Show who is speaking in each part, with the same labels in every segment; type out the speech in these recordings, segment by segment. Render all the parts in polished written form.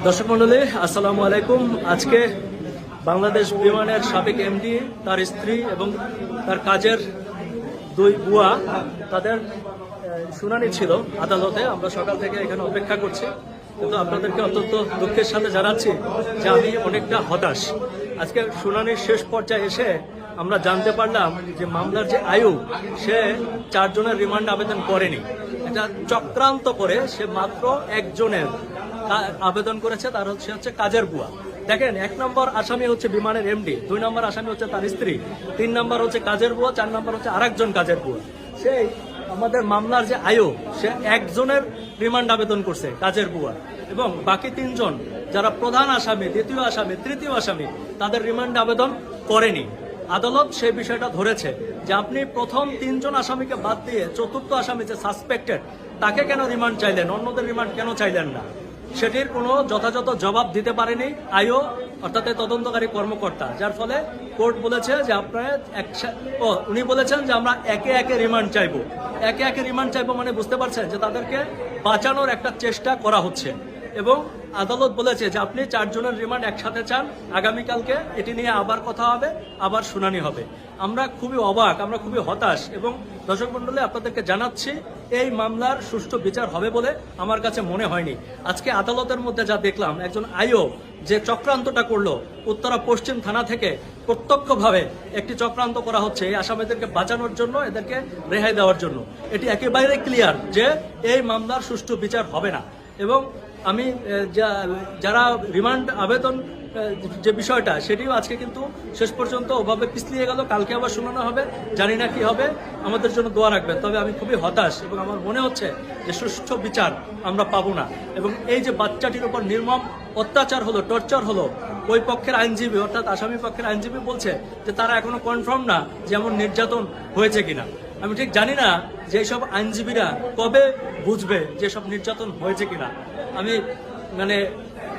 Speaker 1: দর্শক মন্ডলী, আসসালামু আলাইকুম। আজকে বাংলাদেশ বিমানের সাবেক এমডি, তার স্ত্রী এবং তার কাজের দুই বুয়া, তাদের শুনানি ছিল আদালতে। আমরা সকাল থেকে এখানে অপেক্ষা করছি, কিন্তু আপনাদেরকে অত্যন্ত দুঃখের সাথে জানাচ্ছি যে আমি অনেকটা হতাশ। আজকে শুনানির শেষ পর্যায়ে এসে আমরা জানতে পারলাম যে মামলার যে আয়ু, সে 4 জনের রিমান্ড আবেদন করেনি। এটা চক্রান্ত করে সে মাত্র একজনের আবেদন করেছে, তার হচ্ছে কাজের বুয়া। দেখেন, 1 নম্বর আসামি হচ্ছে বিমানের এমডি, 2 নম্বর আসামি হচ্ছে তার স্ত্রী, 3 নম্বর হচ্ছে কাজের বুয়া, 4 নম্বর হচ্ছে আরেকজন কাজের বুয়া। সেই আমাদের মামলার যে আয়ু, সে একজনের রিমান্ড আবেদন করছে, কাজের বুয়া, এবং বাকি 3 জন যারা প্রধান আসামি, দ্বিতীয় আসামি, তৃতীয় আসামি, তাদের রিমান্ড আবেদন করেনি। আদালত সেই বিষয়টা ধরেছে যে আপনি প্রথম 3 জন আসামিকে বাদ দিয়ে চতুর্থ আসামি যে সাসপেক্টেড, তাকে কেন রিমান্ড চাইলেন, অন্যদের রিমান্ড কেন চাইলেন না? সেটির কোনো যথাযথ জবাব দিতে পারেনি আইও, অর্থাৎ তদন্তকারী কর্মকর্তা। যার ফলে কোর্ট বলেছে যে আপনারা উনি বলেছেন যে আমরা একে একে রিমান্ড চাইবো। একে একে রিমান্ড চাইবো মানে বুঝতে পারছেন যে তাদেরকে বাঁচানোর একটা চেষ্টা করা হচ্ছে। এবং আদালত বলেছে যে আপনি 4 জনের রিমান্ড একসাথে চান, আগামীকালকে এটি নিয়ে আবার কথা হবে, আবার শুনানি হবে। আমরা খুবই অবাক, আমরা খুবই হতাশ, এবং দর্শক মণ্ডলী আপনাদেরকে জানাচ্ছি এই মামলার সুষ্ঠু বিচার হবে বলে আমার কাছে মনে হয়নি। আজকে আদালতের মধ্যে যা দেখলাম, একজন আইও যে চক্রান্তটা করলো, উত্তরা পশ্চিম থানা থেকে প্রত্যক্ষভাবে একটি চক্রান্ত করা হচ্ছে এই আসামিদেরকে বাঁচানোর জন্য, এদেরকে রেহাই দেওয়ার জন্য। এটি একেবারে ক্লিয়ার যে এই মামলার সুষ্ঠু বিচার হবে না। এবং আমি যারা রিমান্ড আবেদন যে বিষয়টা, সেটিও আজকে কিন্তু শেষ পর্যন্ত ওভাবে পিছলিয়ে গেল। কালকে আবার শুনানো হবে, জানি না কি হবে, আমাদের জন্য দোয়া রাখবেন। তবে আমি খুবই হতাশ, এবং আমার মনে হচ্ছে যে সুষ্ঠু বিচার আমরা পাবো না। এবং এই যে বাচ্চাটির উপর নির্মম অত্যাচার হলো, টর্চার হলো, ওই পক্ষের আইনজীবী অর্থাৎ আসামি পক্ষের আইনজীবী বলছে যে তারা এখনো কনফার্ম না যে এমন নির্যাতন হয়েছে কিনা। আমি ঠিক জানি না যে এইসব আইনজীবীরা কবে বুঝবে যে সব নির্যাতন হয়েছে কিনা। আমি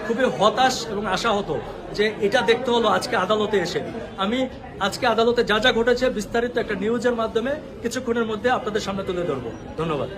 Speaker 1: খুবই হতাশ এবং আশাহত যে এটা দেখতে হলো আজকে আদালতে এসে। আমি আজকে আদালতে যা যা ঘটেছে বিস্তারিত একটা নিউজের মাধ্যমে কিছুক্ষণের মধ্যে আপনাদের সামনে তুলে ধরবো। ধন্যবাদ।